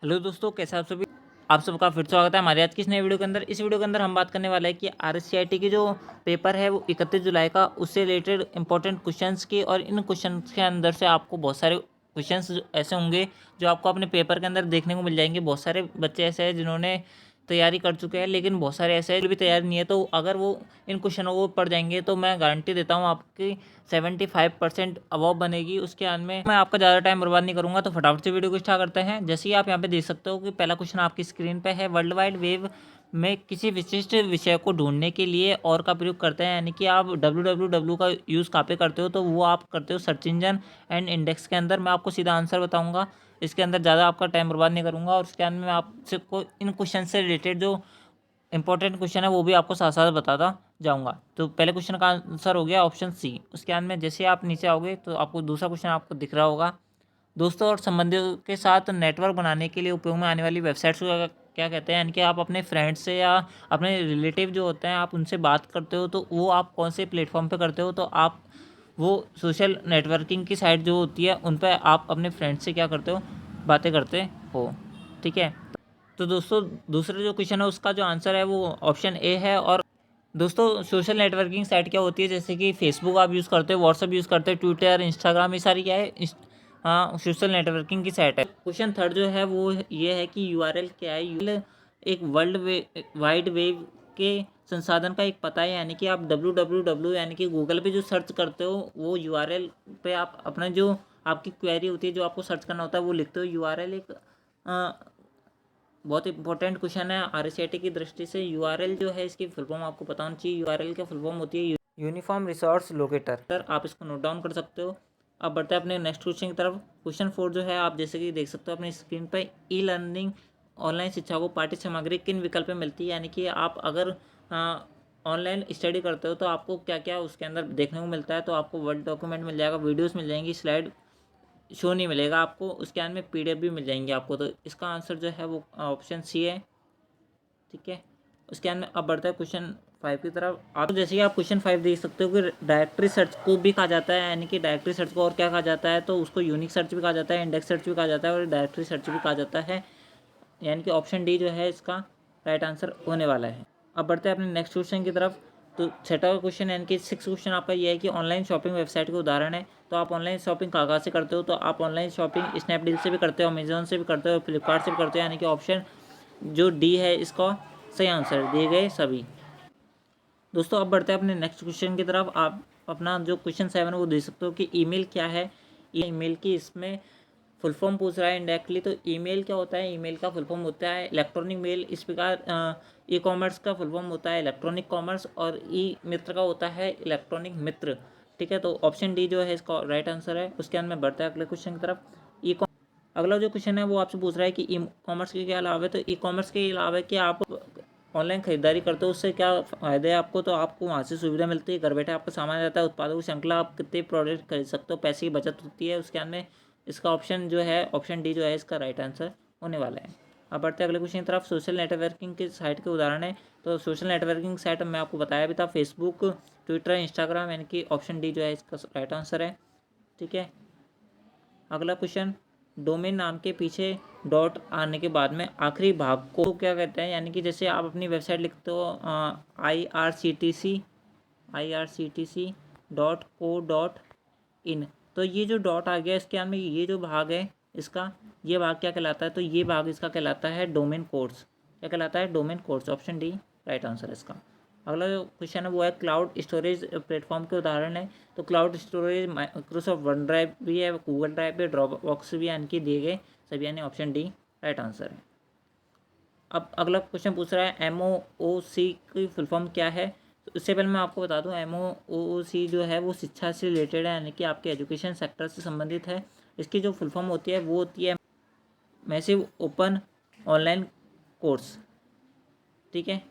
Hello दोस्तों, कैसे आप सभी। आप सबका फिर स्वागत है हमारे आज की इस नई वीडियो के अंदर। इस वीडियो के अंदर हम बात करने वाले हैं कि आरएससीआईटी की जो पेपर है वो 31 जुलाई का, उससे रिलेटेड इंपॉर्टेंट क्वेश्चंस की। और इन क्वेश्चंस के अंदर से आपको बहुत सारे क्वेश्चंस ऐसे होंगे जो आपको अपने पेपर के अंदर देखने को मिल जाएंगे। बहुत सारे बच्चे ऐसे हैं जिन्होंने तैयारी कर चुके हैं, लेकिन बहुत सारे ऐसे हैं जो भी तैयारी नहीं है। तो अगर वो इन क्वेश्चनों को पढ़ जाएंगे तो मैं गारंटी देता हूँ आपकी 75% अबव बनेगी। उसके बाद में मैं आपका ज़्यादा टाइम बर्बाद नहीं करूँगा, तो फटाफट से वीडियो को स्टार्ट करते हैं। जैसे ही आप यहाँ पे देख सकते हो कि पहला क्वेश्चन आपकी स्क्रीन पे है, वर्ल्ड वाइड वेब में किसी विशिष्ट विषय को ढूंढने के लिए और का प्रयोग करते हैं। यानी कि आप www का यूज़ कहाँ पे करते हो, तो वो आप करते हो सर्च इंजन एंड इंडेक्स के अंदर। मैं आपको सीधा आंसर बताऊँगा, इसके अंदर ज़्यादा आपका टाइम बर्बाद नहीं करूँगा। और उसके अंदर मैं आपसे को इन क्वेश्चन से रिलेटेड जो इंपॉर्टेंट क्वेश्चन है वो भी आपको साथ साथ बताता जाऊंगा। तो पहले क्वेश्चन का आंसर हो गया ऑप्शन सी। उसके बाद में जैसे आप नीचे आओगे तो आपको दूसरा क्वेश्चन आपको दिख रहा होगा, दोस्तों और संबंधियों के साथ नेटवर्क बनाने के लिए उपयोग में आने वाली वेबसाइट्स को क्या कहते हैं। यानी कि आप अपने फ्रेंड्स से या अपने रिलेटिव जो होते हैं आप उनसे बात करते हो, तो वो आप कौन से प्लेटफॉर्म पे करते हो, तो आप वो सोशल नेटवर्किंग की साइट जो होती है उन पर आप अपने फ्रेंड्स से क्या करते हो, बातें करते हो। ठीक है, तो दोस्तों दूसरा जो क्वेश्चन है उसका जो आंसर है वो ऑप्शन ए है। और दोस्तों सोशल नेटवर्किंग साइट क्या होती है, जैसे कि फेसबुक आप यूज़ करते हो, व्हाट्सअप यूज़ करते हो, ट्विटर, इंस्टाग्राम, ये सारी क्या है हाँ सोशल नेटवर्किंग की साइट है। क्वेश्चन थर्ड जो है वो ये है कि यूआरएल क्या है। यूआरएल एक वाइड वेब के संसाधन का एक पता है। यानी कि आप www यानी कि गूगल पे जो सर्च करते हो वो यूआरएल पे आप अपना जो आपकी क्वेरी होती है, जो आपको सर्च करना होता है, वो लिखते हो। यूआरएल एक बहुत इंपॉर्टेंट क्वेश्चन है आरएससीआईटी की दृष्टि से। यूआरएल जो है इसकी फुल फॉर्म आपको पता होना चाहिए। यूआरएल की फुल फॉर्म होती है यूनिफॉर्म रिसोर्स लोकेटर। सर आप इसको नोट डाउन कर सकते हो। अब बढ़ते हैं अपने नेक्स्ट क्वेश्चन की तरफ। क्वेश्चन 4 जो है आप जैसे कि देख सकते हो अपनी स्क्रीन पर, ई लर्निंग ऑनलाइन शिक्षा को पाठ्य सामग्री किन विकल्प में मिलती है। यानी कि आप अगर ऑनलाइन स्टडी करते हो तो आपको क्या क्या उसके अंदर देखने को मिलता है। तो आपको वर्ड डॉक्यूमेंट मिल जाएगा, वीडियोस मिल जाएंगी, स्लाइड शो नहीं मिलेगा आपको, उसके अंदर में पीडीएफ भी मिल जाएंगे आपको। तो इसका आंसर जो है वो ऑप्शन सी है। ठीक है, उसके अंदर अब बढ़ता है क्वेश्चन 5 की तरफ। आप तो जैसे कि आप क्वेश्चन 5 देख सकते हो कि डायरेक्टरी सर्च को भी कहा जाता है। यानी कि डायरेक्टरी सर्च को और क्या कहा जाता है, तो उसको यूनिक सर्च भी कहा जाता है, इंडेक्स सर्च भी कहा जाता है और डायरेक्टरी सर्च भी कहा जाता है। यानी कि ऑप्शन डी जो है इसका राइट आंसर होने वाला है। अब बढ़ते हैं अपने नेक्स्ट क्वेश्चन की तरफ। तो छठा क्वेश्चन यानी कि 6 क्वेश्चन आपका ये है कि ऑनलाइन शॉपिंग वेबसाइट के उदाहरण है। तो आप ऑनलाइन शॉपिंग कहाँ से करते हो, तो आप ऑनलाइन शॉपिंग स्नैपडील से भी करते हो, अमेजोन से भी करते हो, फ्लिपकार्ट से भी करते हो। यानी कि ऑप्शन जो डी है इसका सही आंसर दिए गए सभी। दोस्तों अब बढ़ते हैं अपने नेक्स्ट क्वेश्चन की तरफ। आप अपना जो क्वेश्चन 7 है वो देख सकते हो कि ईमेल क्या है। ईमेल की इसमें फुल फॉर्म पूछ रहा है इंडायरेक्टली। तो ईमेल क्या होता है, ईमेल का फुल फॉर्म होता है इलेक्ट्रॉनिक मेल। इस प्रकार ई कॉमर्स का फुल फॉर्म होता है इलेक्ट्रॉनिक कॉमर्स, और ई मित्र का होता है इलेक्ट्रॉनिक मित्र। ठीक है, तो ऑप्शन डी जो है इसका राइट आंसर है। उसके अंदर में बढ़ता है अगले क्वेश्चन की तरफ। ई अगला जो क्वेश्चन है वो आपसे पूछ रहा है कि ई कॉमर्स के क्या अलावा है। तो ई कॉमर्स के अलावा कि आप ऑनलाइन खरीदारी करते हो उससे क्या फ़ायदे हैं आपको, तो आपको वहाँ से सुविधा मिलती है, घर बैठे आपका सामान आता है, उत्पादों की श्रृंखला, आप कितने प्रोडक्ट खरीद सकते हो, पैसे की बचत होती है। उसके अंदर इसका ऑप्शन जो है ऑप्शन डी जो है इसका राइट आंसर होने वाला है। अब बढ़ते हैं अगले क्वेश्चन की तरफ। सोशल नेटवर्किंग की साइट के उदाहरण है। तो सोशल नेटवर्किंग साइट मैं आपको बताया भी था, फेसबुक, ट्विटर, इंस्टाग्राम। यानी कि ऑप्शन डी जो है इसका राइट आंसर है। ठीक है, अगला क्वेश्चन, डोमेन नाम के पीछे डॉट आने के बाद में आखिरी भाग को क्या कहते हैं। यानी कि जैसे आप अपनी वेबसाइट लिखते हो IRCTC.co.in, तो ये जो डॉट आ गया इसके में ये जो भाग है इसका, ये भाग क्या कहलाता है, तो ये भाग इसका कहलाता है डोमेन कोड्स। क्या कहलाता है, domain codes. Option D right answer है इसका। अगला जो क्वेश्चन है वो है क्लाउड स्टोरेज प्लेटफॉर्म के उदाहरण है। तो cloud storage Microsoft one drive भी है, गूगल ड्राइव भी, ड्रॉप बॉक्स भी, यानी कि दिए गए सभी, यानी ऑप्शन डी राइट आंसर है। अब अगला क्वेश्चन पूछ रहा है MOOC की फुल फॉर्म क्या है। तो उससे पहले मैं आपको बता दूं MOOC जो है वो शिक्षा से रिलेटेड है, यानी कि आपके एजुकेशन सेक्टर से संबंधित है। इसकी जो फुल फॉर्म होती है वो होती है मैसिव ओपन ऑनलाइन कोर्स। ठीक है,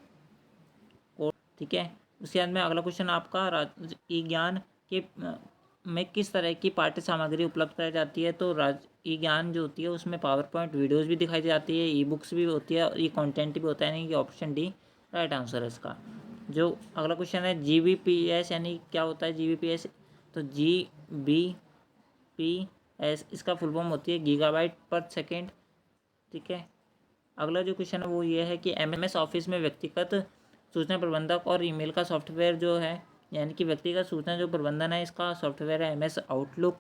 ठीक है। उसके बाद में अगला क्वेश्चन आपका ई ज्ञान के में किस तरह की पाठ्य सामग्री उपलब्ध कराई जाती है। तो ई ज्ञान जो होती है उसमें पावर पॉइंट वीडियोज़ भी दिखाई जाती है, ई बुक्स भी होती है और ई कंटेंट भी होता है। यानी कि ऑप्शन डी राइट आंसर है इसका। जो अगला क्वेश्चन है GBPS यानी क्या होता है GBPS, तो GBPS इसका फुल फॉर्म होती है गीगाबाइट पर सेकेंड। ठीक है। अगला जो क्वेश्चन है वो ये है कि MS ऑफिस में व्यक्तिगत सूचना प्रबंधक और ईमेल का सॉफ्टवेयर जो है, यानी कि व्यक्तिगत सूचना जो प्रबंधन है इसका सॉफ्टवेयर है MS आउटलुक।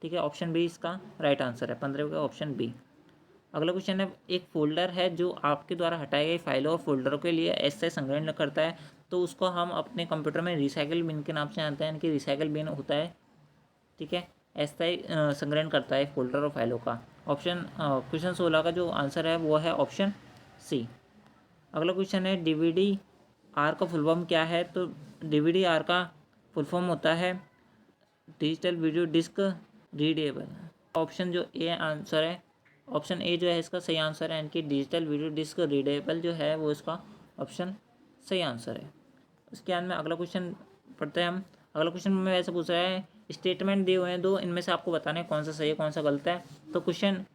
ठीक है, ऑप्शन बी इसका राइट आंसर है, 15 का ऑप्शन बी। अगला क्वेश्चन है, एक फोल्डर है जो आपके द्वारा हटाई गई फाइलों और फोल्डरों के लिए ऐसे संग्रहण करता है, तो उसको हम अपने कंप्यूटर में रिसाइकल बिन के नाम से जानते हैं, यानी कि रिसाइकल बिन होता है। ठीक है, अस्थायी संग्रहण करता है फोल्डर और फाइलों का। ऑप्शन क्वेश्चन 16 का जो आंसर है वो है ऑप्शन सी। अगला क्वेश्चन है, DVD-R का फुल फॉर्म क्या है? तो DVD-R का फुल फॉर्म होता है digital video disc readable. Option जो ए आंसर है, ऑप्शन ए जो है इसका सही आंसर है, यानी कि डिजिटल वीडियो डिस्क रीडेबल जो है वो इसका ऑप्शन सही आंसर है। उसके बाद में अगला क्वेश्चन पढ़ते हैं हम। अगला क्वेश्चन में ऐसे पूछ रहा है, स्टेटमेंट दिए हुए हैं दो, इनमें से आपको बताना है कौन सा सही है कौन सा गलत है। तो क्वेश्चन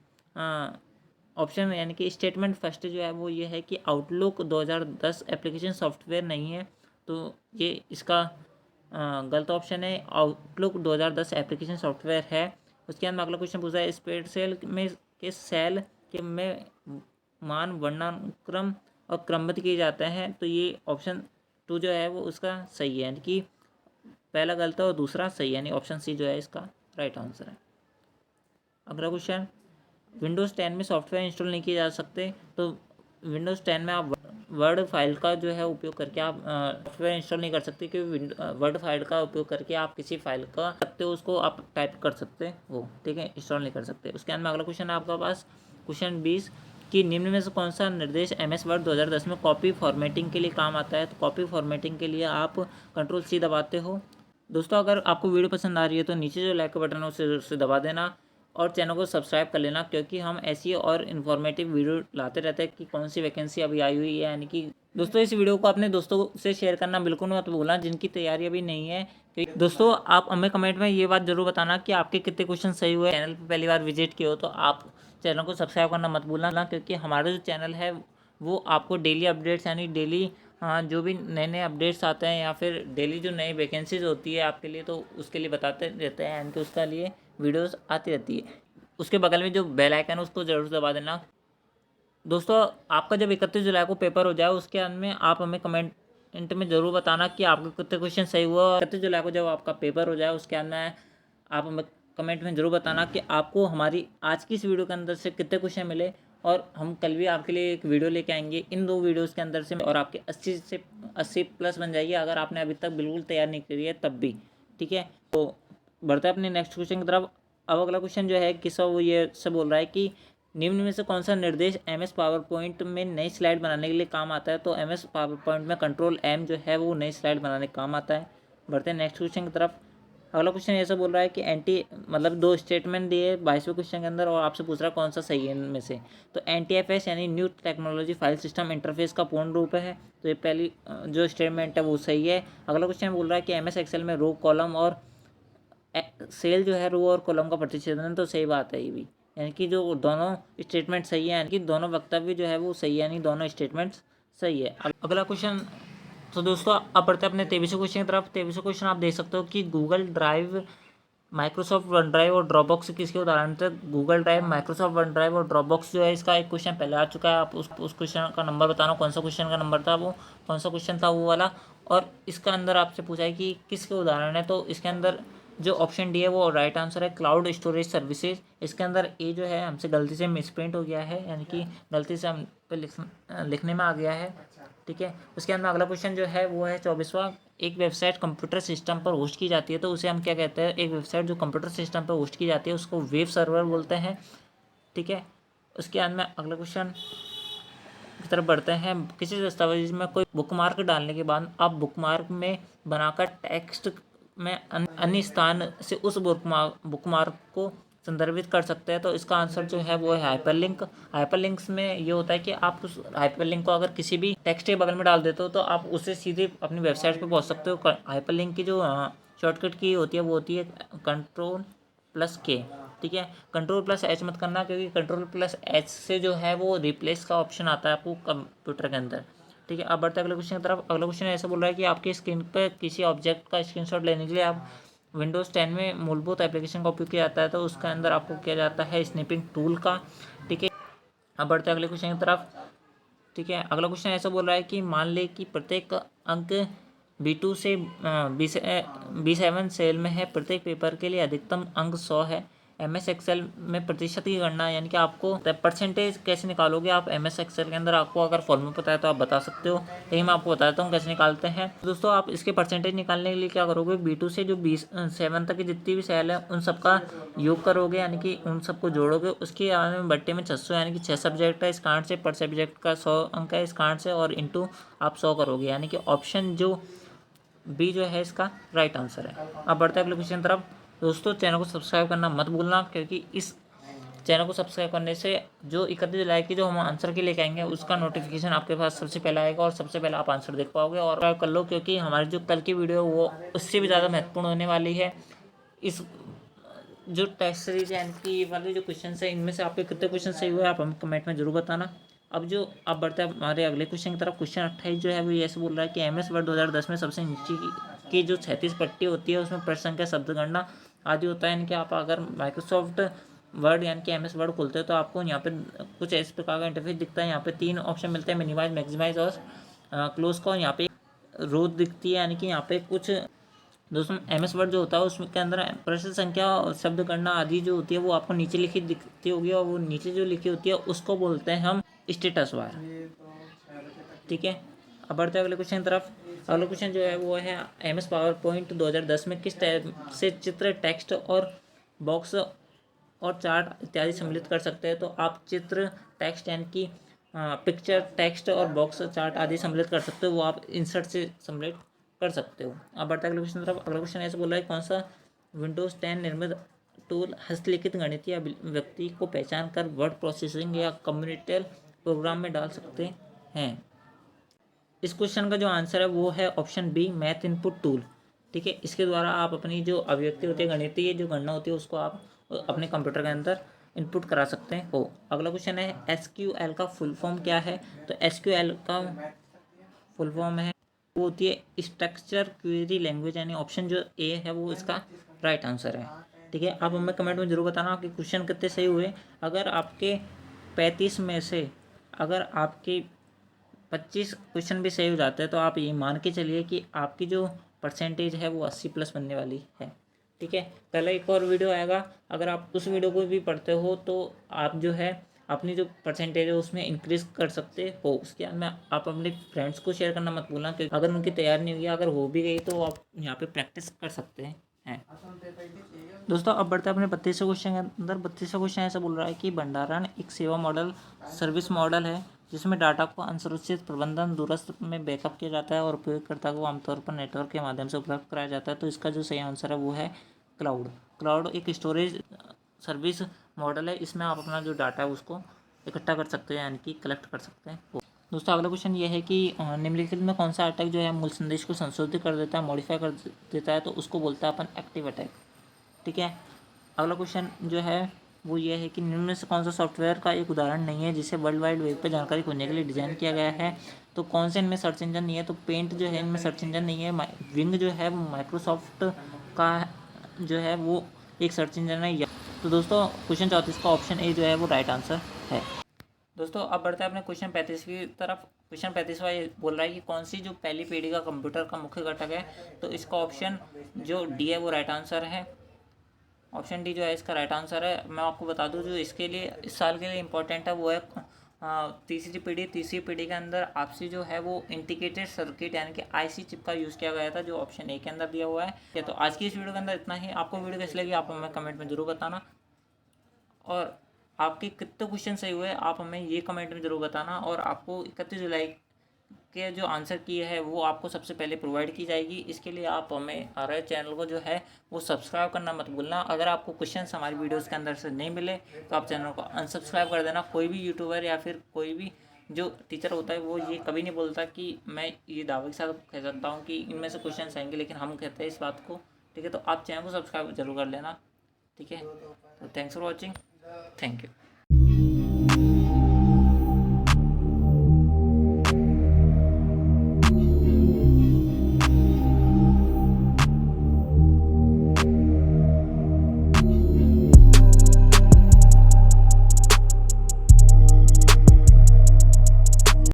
ऑप्शन यानी कि स्टेटमेंट फर्स्ट जो है वो ये है कि आउटलुक 2010 एप्लीकेशन सॉफ्टवेयर नहीं है, तो ये इसका गलत ऑप्शन है। आउटलुक 2010 एप्लीकेशन सॉफ्टवेयर है। उसके बाद में अगला क्वेश्चन पूछा है, स्प्रेड सेल में के सेल के में मान वर्णानुक्रम और क्रमबद्ध किए जाते हैं, तो ये ऑप्शन 2 जो है वो उसका सही है, यानी कि पहला गलत है और दूसरा सही है, यानी ऑप्शन सी जो है इसका राइट आंसर है। अगला क्वेश्चन, विंडोज़ 10 में सॉफ्टवेयर इंस्टॉल नहीं किए जा सकते, तो विंडोज़ 10 में आप वर्ड फाइल का जो है उपयोग करके आप सॉफ्टवेयर इंस्टॉल नहीं कर सकते, क्योंकि वर्ड फाइल का उपयोग करके आप किसी फाइल का सकते हो उसको आप टाइप कर सकते हो। ठीक है, इंस्टॉल नहीं कर सकते। उसके बाद में अगला क्वेश्चन है आपके पास क्वेश्चन 20 कि निम्न में से कौन सा निर्देश MS वर्ड 2010 में कॉपी फॉर्मेटिंग के लिए काम आता है? तो कॉपी फॉर्मेटिंग के लिए आप Ctrl+C दबाते हो। दोस्तों, अगर आपको वीडियो पसंद आ रही है तो नीचे जो लाइक का बटन है उसे ज़रूर से दबा देना और चैनल को सब्सक्राइब कर लेना, क्योंकि हम ऐसी और इन्फॉर्मेटिव वीडियो लाते रहते हैं कि कौन सी वैकेंसी अभी आई हुई है। यानी कि दोस्तों, इस वीडियो को अपने दोस्तों से शेयर करना बिल्कुल मत भूलना जिनकी तैयारी अभी नहीं है। क्योंकि दोस्तों, आप हमें कमेंट में ये बात जरूर बताना कि आपके कितने क्वेश्चन सही हुए। चैनल पर पहली बार विजिट किए हो तो आप चैनल को सब्सक्राइब करना मत भूलना, क्योंकि हमारा जो चैनल है वो आपको डेली अपडेट्स, यानी डेली जो भी नए नए अपडेट्स आते हैं या फिर डेली जो नई वैकेंसीज होती है आपके लिए, तो उसके लिए बताते रहते हैं, यानी कि उसके लिए वीडियोस आती रहती है। उसके बगल में जो बेल आइकन है उसको ज़रूर दबा देना। दोस्तों, आपका जब 31 जुलाई को पेपर हो जाए उसके अंत में आप हमें कमेंट में ज़रूर बताना कि आपके कितने क्वेश्चन सही हुआ। और 31 जुलाई को जब आपका पेपर हो जाए उसके अंत में आप हमें कमेंट में ज़रूर बताना कि आपको हमारी आज की इस वीडियो के अंदर से कितने क्वेश्चन मिले, और हम कल भी आपके लिए एक वीडियो लेके आएंगे इन 2 वीडियोज़ के अंदर से, और आपके 80 से 80 प्लस बन जाएगी अगर आपने अभी तक बिल्कुल तैयार नहीं करी है तब भी। ठीक है, तो बढ़ते हैं अपने नेक्स्ट क्वेश्चन की तरफ। अब अगला क्वेश्चन जो है किसा वो ये से बोल रहा है कि निम्न में से कौन सा निर्देश MS पावर पॉइंट में नई स्लाइड बनाने के लिए काम आता है? तो MS पावर पॉइंट में Ctrl+M जो है वो नई स्लाइड बनाने का काम आता है। बढ़ते हैं नेक्स्ट क्वेश्चन की तरफ। अगला क्वेश्चन ऐसा बोल रहा है कि मतलब 2 स्टेटमेंट दिए 22वें क्वेश्चन के अंदर और आपसे पूछ रहा है कौन सा सही है इनमें से। तो NTFS यानी new technology file system interface का पूर्ण रूप है, तो ये पहली जो स्टेटमेंट है वो सही है। अगला क्वेश्चन बोल रहा है कि MS एक्सेल में रो कॉलम और सेल जो है रो और कॉलम का प्रतिच्छेदन, तो सही बात है ये भी, यानी कि जो दोनों स्टेटमेंट सही है, यानी कि दोनों वक्तव्य जो है वो सही है, यानी दोनों स्टेटमेंट्स सही है। अगला क्वेश्चन, तो दोस्तों अब बढ़ते हैं अपने 23वें क्वेश्चन की तरफ। 23वें क्वेश्चन आप देख सकते हो कि Google drive, Microsoft one drive और ड्रॉपबॉक्स किसके उदाहरण थे? Google drive, Microsoft one drive और ड्रॉपबॉक्स जो है इसका एक क्वेश्चन पहले आ चुका है। आप उस क्वेश्चन का नंबर बताना, कौन सा क्वेश्चन का नंबर था वो, कौन सा क्वेश्चन था वो वाला। और इसका अंदर आपसे पूछा है कि किसके उदाहरण है, तो इसके अंदर जो ऑप्शन डी है वो राइट आंसर है, क्लाउड स्टोरेज सर्विसेज। इसके अंदर ए जो है हमसे गलती से मिसप्रिंट हो गया है, यानी कि गलती से हम पे लिखने में आ गया है। ठीक है, उसके अंदर अगला क्वेश्चन जो है वो है 24वां, एक वेबसाइट कंप्यूटर सिस्टम पर होस्ट की जाती है तो उसे हम क्या कहते हैं? एक वेबसाइट जो कंप्यूटर सिस्टम पर होस्ट की जाती है उसको वेब सर्वर बोलते हैं। ठीक है, उसके अंदर में अगला क्वेश्चन की तरफ बढ़ते हैं। किसी दस्तावेज में कोई बुकमार्क डालने के बाद आप बुकमार्क में बनाकर टेक्स्ट में अन्य स्थान से उस बुकमार्क को संदर्भित कर सकते हैं, तो इसका आंसर जो है वो है हाइपरलिंक। हाइपरलिंक्स में ये होता है कि आप उस हाइपरलिंक को अगर किसी भी टेक्स्ट के बगल में डाल देते हो तो आप उससे सीधे अपनी वेबसाइट पे पहुंच सकते हो। हाइपरलिंक की जो शॉर्टकट की होती है वो होती है Ctrl+K। ठीक है, Ctrl+H मत करना, क्योंकि Ctrl+H से जो है वो रिप्लेस का ऑप्शन आता है आपको कंप्यूटर के अंदर। ठीक है, अब बढ़ते अगले क्वेश्चन की तरफ। अगला क्वेश्चन ऐसा बोल रहा है कि आपकी स्क्रीन पर किसी ऑब्जेक्ट का स्क्रीनशॉट लेने के लिए आप विंडोज़ 10 में मूलभूत एप्लीकेशन का उपयोग किया जाता है, तो उसके अंदर आपको किया जाता है स्नैपिंग टूल का। ठीक है, अब बढ़ते हैं अगले क्वेश्चन की तरफ। ठीक है, अगला क्वेश्चन ऐसा बोल रहा है कि मान ले कि प्रत्येक अंक B2 से B7 सेल में है, प्रत्येक पेपर के लिए अधिकतम अंक 100 है। MS एक्सेल में प्रतिशत की गणना, यानी कि आपको परसेंटेज कैसे निकालोगे आप MS एक्सेल के अंदर। आपको अगर फॉर्मूला पता है तो आप बता सकते हो, लेकिन मैं आपको बताता हूँ कैसे निकालते हैं। दोस्तों आप इसके परसेंटेज निकालने के लिए क्या करोगे, B2 से जो 7 तक की जितनी भी सेल है उन सबका योग करोगे, यानी कि उन सबको जोड़ोगे। उसके बट्टे में 600, यानी कि 6 सब्जेक्ट है, इस कारण से पर सब्जेक्ट का 100 अंक है, इस कारण से, और इंटू आप 100 करोगे, यानी कि ऑप्शन जो बी जो है इसका राइट आंसर है। अब बढ़ते हैं अगले क्वेश्चन तरफ। दोस्तों चैनल को सब्सक्राइब करना मत भूलना, क्योंकि इस चैनल को सब्सक्राइब करने से जो 31 जुलाई की जो हम आंसर के लेके आएंगे उसका नोटिफिकेशन आपके पास सबसे पहले आएगा और सबसे पहले आप आंसर देख पाओगे। और सब्सक्राइब कर लो, क्योंकि हमारी जो कल की वीडियो वो उससे भी ज़्यादा महत्वपूर्ण होने वाली है। इस जो टेस्ट सीरीज है, यानी कि ये वाले जो क्वेश्चन है, इनमें से आपके कितने क्वेश्चन सही हुए आप हमें कमेंट में जरूर बताना। अब बढ़ते हैं हमारे अगले क्वेश्चन की तरफ। क्वेश्चन 28 जो है वो ऐसे बोल रहा है कि MS वर्ड 2010 में सबसे नीचे की जो 36 पट्टी होती है उसमें प्रश्न संख्या, शब्द गणना आदि होता है। यानी कि आप अगर माइक्रोसॉफ्ट वर्ड यानी कि MS वर्ड खोलते हो तो आपको यहाँ पे कुछ इस प्रकार का इंटरफेस दिखता है। यहाँ पे 3 ऑप्शन मिलते हैं, मिनिमाइज, मैक्सिमाइज और क्लोज का। यहाँ पे रो दिखती है, यानी कि यहाँ पे कुछ दोस्तों MS वर्ड जो होता है उसमें के अंदर प्रश्न संख्या और शब्द गणना आदि जो होती है वो आपको नीचे लिखी दिखती होगी, और वो नीचे जो लिखी होती है उसको बोलते हैं हम स्टेटस बार। ठीक है, अब बढ़ते हैं अगले क्वेश्चन की तरफ। अगला क्वेश्चन जो है वो है MS पावर पॉइंट 2010 में किस टाइप से चित्र, टेक्स्ट और बॉक्स और चार्ट इत्यादि सम्मिलित कर सकते हैं। तो आप चित्र, टेक्स्ट यानी कि पिक्चर, टेक्स्ट और बॉक्स, चार्ट आदि सम्मिलित कर सकते हो, वो आप इंसर्ट से सम्मिलित कर सकते हो। अब बढ़ता है अगले क्वेश्चन तरफ। अगला क्वेश्चन ऐसे बोल रहा है कौन सा Windows 10 निर्मित टूल हस्तलिखित गणितीय व्यक्ति को पहचान कर वर्ड प्रोसेसिंग या कम्युनिटेल प्रोग्राम में डाल सकते हैं। इस क्वेश्चन का जो आंसर है वो है option B, math input tool. ठीक है, इसके द्वारा आप अपनी जो अभिव्यक्ति होती है, गणितीय जो गणना होती है, उसको आप अपने कंप्यूटर के अंदर इनपुट करा सकते हो। अगला क्वेश्चन है SQL का फुल फॉर्म क्या है। तो SQL का फुल फॉर्म है वो होती है स्ट्रक्चर क्वेरी लैंग्वेज, यानी ऑप्शन जो ए है वो इसका राइट आंसर है। ठीक है, आप हमें कमेंट में जरूर बताना आपके क्वेश्चन कितने सही हुए। अगर आपके 35 में से अगर आपके 25 क्वेश्चन भी सही हो जाते हैं तो आप ये मान के चलिए कि आपकी जो परसेंटेज है वो 80+ बनने वाली है। ठीक है, पहले एक और वीडियो आएगा, अगर आप उस वीडियो को भी पढ़ते हो तो आप जो है अपनी जो परसेंटेज है उसमें इंक्रीज कर सकते हो। उसके बाद में आप अपने फ्रेंड्स को शेयर करना मत भूलना, क्योंकि अगर उनकी तैयारी नहीं हुई, अगर हो भी गई तो आप यहाँ पे प्रैक्टिस कर सकते हैं। दोस्तों अब बढ़ते हैं अपने 32वें क्वेश्चन के अंदर। 32वां क्वेश्चन ऐसा बोल रहा है कि भंडारण एक सेवा मॉडल, सर्विस मॉडल है जिसमें डाटा को असुरक्षित प्रबंधन, दूरस्थ में बैकअप किया जाता है और उपयोगकर्ता को आमतौर पर नेटवर्क के माध्यम से उपलब्ध कराया जाता है। तो इसका जो सही आंसर है वो है क्लाउड। क्लाउड एक स्टोरेज सर्विस मॉडल है, इसमें आप अपना जो डाटा है उसको इकट्ठा कर सकते हैं, यानी कि कलेक्ट कर सकते हैं। दोस्तों अगला क्वेश्चन ये है कि निम्नलिखित में कौन सा अटैक जो है मूल संदेश को संशोधित कर देता है, मॉडिफाई कर देता है। तो उसको बोलता है अपन एक्टिव अटैक। ठीक है, अगला क्वेश्चन जो है वो ये है कि निम्न में से कौन सा सॉफ्टवेयर का एक उदाहरण नहीं है जिसे वर्ल्ड वाइड वेब पर जानकारी खोजने के लिए डिज़ाइन किया गया है। तो कौन से इनमें सर्च इंजन नहीं है। तो पेंट जो है इनमें सर्च इंजन नहीं है। विंग जो है वो माइक्रोसॉफ्ट का जो है वो एक सर्च इंजन है। तो दोस्तों क्वेश्चन 34 का ऑप्शन ए जो है वो राइट आंसर है। दोस्तों अब बढ़ते हैं अपने क्वेश्चन 35 की तरफ। क्वेश्चन 35वां ये बोल रहा है कि कौन सी जो पहली पीढ़ी का कंप्यूटर का मुख्य घटक है। तो इसका ऑप्शन जो डी है वो राइट आंसर है। ऑप्शन डी जो है इसका राइट आंसर है। मैं आपको बता दूं जो इसके लिए इस साल के लिए इम्पोर्टेंट है वो है तीसरी पीढ़ी के अंदर आपसी जो है वो इंटीग्रेटेड सर्किट यानी कि IC चिप का यूज़ किया गया था, जो ऑप्शन ए के अंदर दिया हुआ है। तो आज की इस वीडियो के अंदर इतना ही। आपको वीडियो कैसी लगी आप हमें कमेंट में जरूर बताना, और आपके कितने क्वेश्चन सही हुए आप हमें ये कमेंट में जरूर बताना। और आपको 31 जुलाई के जो आंसर की है वो आपको सबसे पहले प्रोवाइड की जाएगी। इसके लिए आप हमें हमारे चैनल को जो है वो सब्सक्राइब करना मत भूलना। अगर आपको क्वेश्चंस हमारी वीडियोस के अंदर से नहीं मिले तो आप चैनल को अनसब्सक्राइब कर देना। कोई भी यूट्यूबर या फिर कोई भी जो टीचर होता है वो ये कभी नहीं बोलता कि मैं ये दावे के साथ कह सकता हूँ कि इनमें से क्वेश्चन आएंगे, लेकिन हम कहते हैं इस बात को। ठीक है, तो आप चैनल को सब्सक्राइब जरूर कर लेना। ठीक है, तो thanks for watching, thank you.